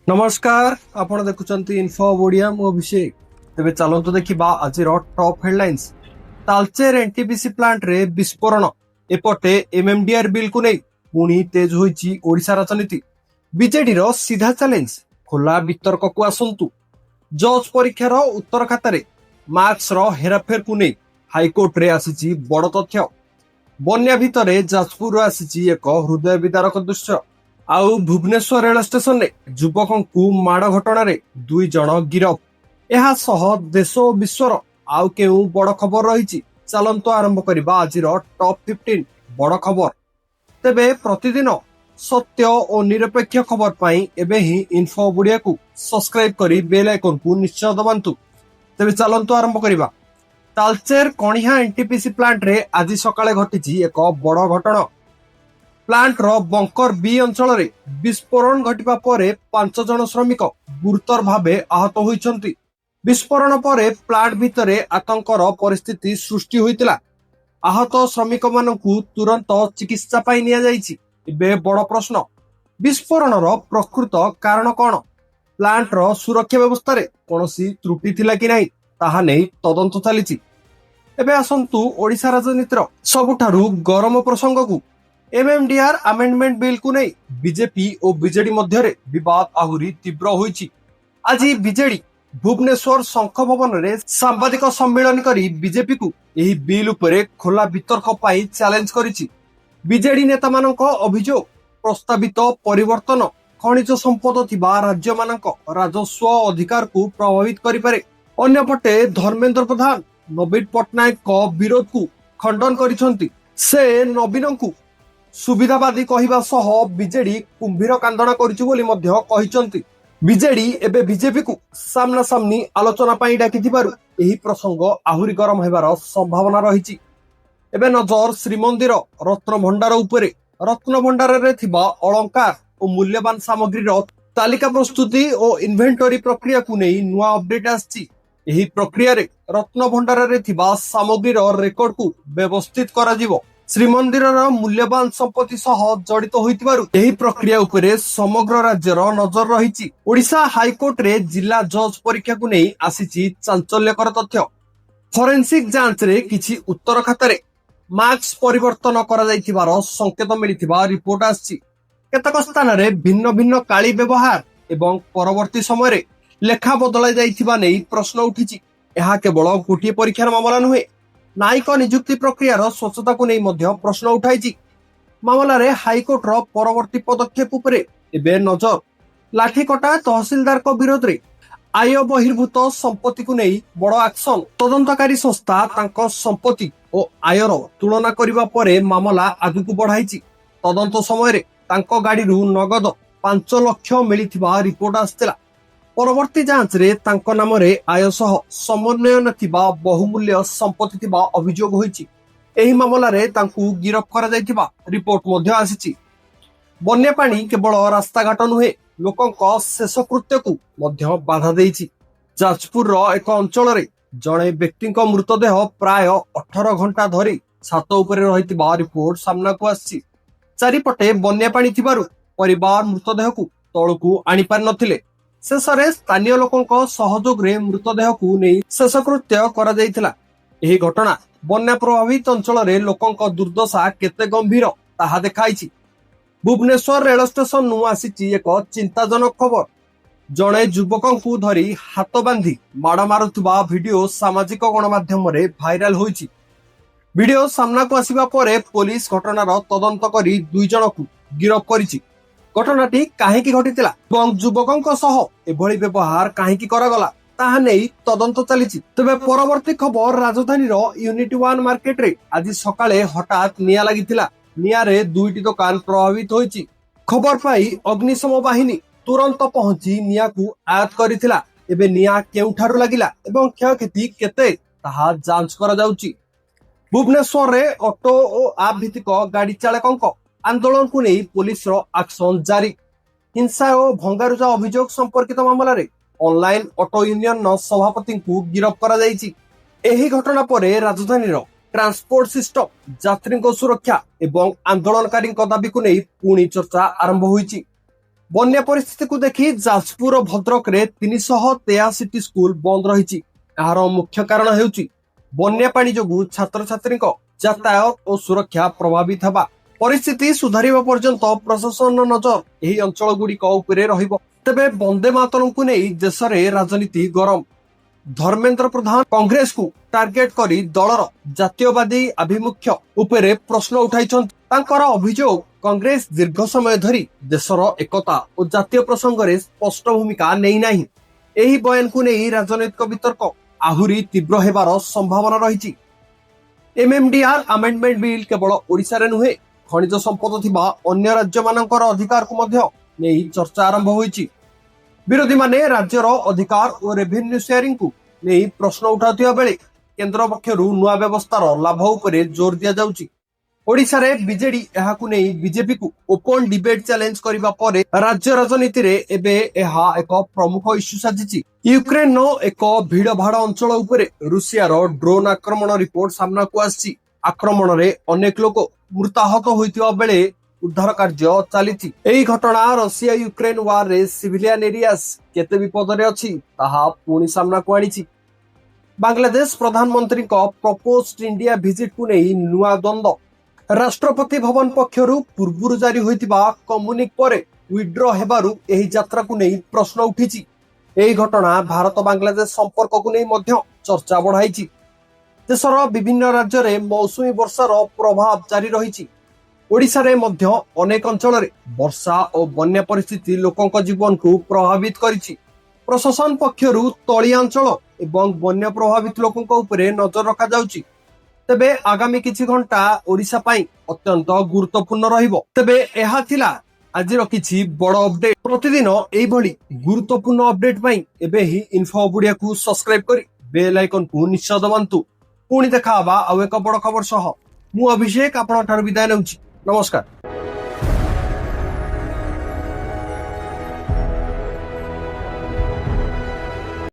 नमस्कार आपण देखुचंती इन्फो ओडिया मु अभिषेक तेबे चलंतु देखिबा आज top headlines. Talcher NTPC plant रे विस्फोरण एपटे एमएमडीआर बिल को नहीं पुणी तेज होईची ओडिशा राजनीति। बीजेडी रो सीधा चैलेंज खोला वितर्क को आसंतु। जज परीक्षार उत्तर खातारे मार्क्स रो हेराफेर को नहीं हाईकोर्ट रे आसीची बड़ तथ्य। बन्या भितरे जाजपुर आसीची एक हृदय विदारक दृश्य। आउ भुवनेश्वर रेल स्टेशन रे युवकों को माड़ घटना रे 2 जन गिरफ। यह सह देश और विश्वर आउ केउ बड़ खबर रही चलंतु आरंभ करबा आज टॉप 15 बड़ खबर। तेबे प्रतिदिन सत्य और निरपेक्ष खबर पाई एबे ही इन्फो ओडिया को सब्सक्राइब करी बेल आइकन को निश्चय दबांतु। तेबे चलंतु आरंभ करबा। तालचेर कणिहा एनटीपीसी प्लांट रे आज सकाळे घटिची एक बड़ घटना। प्लांट रो बंकर बी अंचल रे विस्फोरण घटिबा परे 5 जन श्रमिक गुरुतर भावे आहत होइछंती। विस्फोरण परे प्लांट भितरे आतंकर परिस्थिति सृष्टि होइतिला। आहत श्रमिक मानकु तुरंत चिकित्सा पाई निया जाइछि। एबे बड़ प्रश्न, विस्फोरण रो प्रकृत कारण कोन? प्लांट रो सुरक्षा व्यवस्था रे कोनोसी त्रुटि थिला कि नाही ताहा नै तदंत चलिछि। एबे आसंतु ओडिशा राजनीतिर सबुठारु गरम प्रसंग को एमएमडीआर अमेंडमेंट बिल को नहीं बीजेपी और बीजेडी मध्य विवाद आहुरी तीव्र होइछि। आज बीजेडी भुवनेश्वर शंख भवन रे सांबादिक सम्मेलन करी बीजेपी को यही बिल उपरे खोला वितर्क पाई चैलेंज करिछि। बीजेडी नेता मानक अभियोग प्रस्तावित परिवर्तन खनिज संपद थिबा राज्य मानक राजस्व अधिकार को प्रभावित करि पारे। अन्यपटे धर्मेंद्र प्रधान नवीन पट्टनायक को विरोध को खंडन करिसंती। से नवीन को सुविधावादी कहिबा सह बीजेडी कुंभीर कांदना करिछु बोली मध्य कहिसंती। बीजेडी एबे बीजेपी को सामना सामनी आलोचना पाई डाकिथिबारु एही प्रसंग आहुरी गरम हेबार संभावना रहिछि। एबे नजर श्रीमंदिर रत्न भंडार उपरे। रत्न भंडार रे थिबा अलंकार और मूल्यवान सामग्री रो तालिका प्रस्तुति और इन्वेंटरी प्रक्रिया को नै नुआ अपडेट आछि। एही प्रक्रिया रे रत्न भंडार रे थिबा सामग्री रो रेकॉर्ड को व्यवस्थित करा जिवो। श्रीमंदिर मूल्यवान संपत्ति सह जड़ित होइतिबारु एही प्रक्रिया उपरे समग्र राज्यर नजर रहिछि। ओडिशा हाईकोर्ट रे जिला जज परीक्षा को नै आसीछि चांचल्यकर तथ्य। फोरेंसिक जांच रे किछि उत्तर खातारे मार्क्स परिवर्तन करा जाइथिबार संकेत मिलिथिबा रिपोर्ट आछि। केतक स्थान रे भिन्न भिन्न काली व्यवहार एवं परवर्ती समय रे लेखा बदला जाइथिबा नै प्रश्न उठिछि। एहा केवल गोटिए परीक्षार मामला नुहे, न्यायिक नियुक्ति प्रक्रियार स्वच्छता को नहीं मध्य प्रश्न उठाई। मामला रे हाईकोर्ट रो परवर्ती पदक्षेप उपरे एबे नजर। लाठीकटा तहसीलदार को विरोध रे आय बहिर्भूत संपत्ति को नहीं बड़ एक्शन। तदंतकारी संस्था तांको संपत्ति और आयर तुलना करिबा परे मामला आगु बढ़ाई। तदंत समय रे तांको गाड़ी रु नगद 5 लाख मिलिथिबा रिपोर्ट आस्तिला। परवर्ती जांच रे तांको नाम रे आय सह समन्वय नथिबा बहुमूल्य संपत्ति थिबा अभियोग होइछि। एही मामला रे तांकु गिरफ करा जाइथिबा रिपोर्ट मध्य आसीछि। बन्या पानी केवल रास्ता घाट नुहे, लोकंक शेष कृत्य को मध्य बाधा देइछि। जाजपुर रो एक अंचल रे जणे व्यक्तिक मृतदेह प्राय 18 घंटा धरि छात उपरे रहितिबा रिपोर्ट सामना को आसीछि। चारिपटे बन्या पानी थिबारु परिवार मृतदेह को तळकु आनि पार नथिले। शेषरे स्थानीय लोकों सहयोग रे मृतदेह को नहीं शेषकृत्य करा जाइथिला। एही घटना बन्या प्रभावित अंचल रे लोकों दुर्दशा केते गंभीर ताहा देखाइछि। भुवनेश्वर रेल स्टेशन नु आसीछि एक चिंताजनक खबर। जणे युवकों को धरी हाथ बांधी माड़ मारुथुबा वीडियो सामाजिक गणमाध्यम रे भाइराल होइछि। वीडियो सामना को आसीबा परे पुलिस घटनार तदंत करी 2 जन को गिरफ करिछि। घटनाटी काहेकि घटितिला एवं युवकों सह एभली व्यवहार काहेकि करागला ताहा नै तदंत चलिछि। तबे परवर्ती खबर, राजधानी रो यूनिट 1 मार्केट रे आज सकाळे हठात निया लागितिला। निया रे 2टी दुकान प्रभावित होइछि। खबर पाई अग्निशम बाहिनी तुरंत पहुंची निया को आयत करितिला। एबे निया केउठारु लागिला एवं क्षयक्षति केते ताहा जांच करा जाउछि। भुवनेश्वर रे ऑटो और आप भित्तिक गाड़ी चालकों आंदोलन को नहीं पुलिस रो एक्शन जारी। हिंसा और भंगारुजा अभियोग संपर्कित मामला रे ऑनलाइन ऑटो यूनियन नो सभापति को गिरफ करा जाइछि। एही घटना परे राजधानी रो ट्रांसपोर्ट सिस्टम, यात्री सुरक्षा एवं आंदोलनकारी दाबी को नहीं पुणी चर्चा आरंभ होइछि। ବନ୍ୟା ପରିସ୍ଥିତିକୁ ଦେଖି ଯାଜପୁର ଓ ଭଦ୍ରକରେ 383ଟି ସ୍କୁଲ ବନ୍ଦ ରହିଛି। ଏହାର ମୁଖ୍ୟ କାରଣ ହେଉଛି ବନ୍ୟା ପାଣି ଯୋଗୁଁ ଛାତ୍ରଛାତ୍ରୀଙ୍କ ଯାତାୟାତ ଓ ସୁରକ୍ଷା ପ୍ରଭାବିତ ହେବା। ପରିସ୍ଥିତି ସୁଧାରିବା ପର୍ଯ୍ୟନ୍ତ ପ୍ରଶାସନ ନଜର ଏହି ଅଞ୍ଚଳ ଗୁଡିକ ଉପରେ ରହିବ। ତେବେ ବନ୍ଦେ ମାତରଙ୍କୁ ନେଇ ଦେଶରେ ରାଜନୀତି ଗରମ। ଧର୍ମେନ୍ଦ୍ର ପ୍ରଧାନ କଂଗ୍ରେସକୁ ଟାର୍ଗେଟ କରି ଦଳର ଜାତୀୟବାଦୀ ଆଭିମୁଖ୍ୟ ଉପରେ ପ୍ରଶ୍ନ ଉଠାଇଛନ୍ତି। ତାଙ୍କର ଅଭିଯୋଗ, କଂଗ୍ରେସ ଦୀର୍ଘ ସମୟ ଧରି ଦେଶର ଏକତା ଓ ଜାତୀୟ ପ୍ରସଙ୍ଗରେ ସ୍ପଷ୍ଟ ଭୂମିକା ନେଇନାହିଁ। ଏହି ବୟାନକୁ ନେଇ ରାଜନୈତିକ ବିତର୍କ ଆହୁରି ତୀବ୍ର ହେବାର ସମ୍ଭାବନା ରହିଛି। ଏମଏମଡିଆର ଆମେଣ୍ଡମେଣ୍ଟ ବିଲ୍ କେବଳ ଓଡ଼ିଶାରେ ନୁହେଁ, ଖଣିଜ ସମ୍ପଦ ଥିବା ଅନ୍ୟ ରାଜ୍ୟମାନଙ୍କର ଅଧିକାରକୁ ମଧ୍ୟ ନେଇ ଚର୍ଚ୍ଚା ଆରମ୍ଭ ହୋଇଛି। ବିରୋଧୀମାନେ ରାଜ୍ୟର ଅଧିକାର ଓ ରେଭିନ୍ୟୁ ସେୟାରିଂକୁ ନେଇ ପ୍ରଶ୍ନ ଉଠାଉଥିବା ବେଳେ କେନ୍ଦ୍ର ପକ୍ଷରୁ ନୂଆ ବ୍ୟବସ୍ଥାର ଲାଭ ଉପରେ ଜୋର ଦିଆଯାଉଛି। ଓଡ଼ିଶାରେ ବିଜେଡି ଏହାକୁ ନେଇ ବିଜେପିକୁ ଓପନ ଡିବେଟ୍ ଚ୍ୟାଲେଞ୍ଜ କରିବା ପରେ ରାଜ୍ୟ ରାଜନୀତିରେ ଏବେ ଏହା ଏକ ପ୍ରମୁଖ ଇସ୍ୟୁ ସାଜିଛି। ୟୁକ୍ରେନର ଏକ ଭିଡଭାଡ ଅଞ୍ଚଳ ଉପରେ ରୁଷିଆର ଡ୍ରୋନ୍ ଆକ୍ରମଣ ରିପୋର୍ଟ ସାମ୍ନାକୁ ଆସିଛି। ଆକ୍ରମଣରେ ଅନେକ ଲୋକ ମୃତାହତ ହୋଇଥିବା ବେଳେ ଉଦ୍ଧାର କାର୍ଯ୍ୟ ଚାଲିଛି। ଏହି ଘଟଣା ରଷିଆ ୟୁକ୍ରେନ ୱାରରେ ସିଭିଲିଆନ ଏରିଆସ କେତେ ବିପଦରେ ଅଛି ତାହା ପୁଣି ସାମ୍ନାକୁ ଆଣିଛି। ବାଂଲାଦେଶ ପ୍ରଧାନମନ୍ତ୍ରୀଙ୍କ ପ୍ରପୋଜ୍ଡ ଇଣ୍ଡିଆ ଭିଜିଟକୁ ନେଇ ନୂଆ ଦ୍ୱନ୍ଦ୍ୱ। ରାଷ୍ଟ୍ରପତି ଭବନ ପକ୍ଷରୁ ପୂର୍ବରୁ ଜାରି ହୋଇଥିବା କମ୍ୟୁନିକ ପରେ ୱିଡ୍ର ହେବାରୁ ଏହି ଯାତ୍ରାକୁ ନେଇ ପ୍ରଶ୍ନ ଉଠିଛି। ଏହି ଘଟଣା ଭାରତ ବାଂଲାଦେଶ ସମ୍ପର୍କକୁ ନେଇ ମଧ୍ୟ ଚର୍ଚ୍ଚା ବଢାଇଛି। ଦେଶର ବିଭିନ୍ନ ରାଜ୍ୟରେ ମୌସୁମୀ ବର୍ଷାର ପ୍ରଭାବ ଜାରି ରହିଛି। ଓଡ଼ିଶାରେ ମଧ୍ୟ ଅନେକ ଅଞ୍ଚଳରେ ବର୍ଷା ଓ ବନ୍ୟା ପରିସ୍ଥିତି ଲୋକଙ୍କ ଜୀବନକୁ ପ୍ରଭାବିତ କରିଛି। ପ୍ରଶାସନ ପକ୍ଷରୁ ତଳିଆ ଅଞ୍ଚଳ ଏବଂ ବନ୍ୟା ପ୍ରଭାବିତ ଲୋକଙ୍କ ଉପରେ ନଜର ରଖାଯାଉଛି। ତେବେ ଆଗାମୀ କିଛି ଘଣ୍ଟା ଓଡ଼ିଶା ପାଇଁ ଅତ୍ୟନ୍ତ ଗୁରୁତ୍ୱପୂର୍ଣ୍ଣ ରହିବ। ତେବେ ଏହା ଥିଲା ଆଜିର କିଛି ବଡ ଅପଡେଟ। ପ୍ରତିଦିନ ଏଇଭଳି ଗୁରୁତ୍ୱପୂର୍ଣ୍ଣ ଅପଡେଟ ପାଇଁ ଏବେ ହିଁ ଇନଫୋ ଓଡ଼ିଆକୁ ସବସ୍କ୍ରାଇବ କରି ବେଲ ଆଇକନକୁ ନିଶ୍ଚୟ ଦବାନ୍ତୁ। ପୁଣି ଦେଖା ହବା ଆଉ ଏକ ବଡ ଖବର ସହ। ମୁଁ ଅଭିଷେକ ଆପଣଙ୍କ ଠାରୁ ବିଦାୟ ନେଉଛି। ନମସ୍କାର।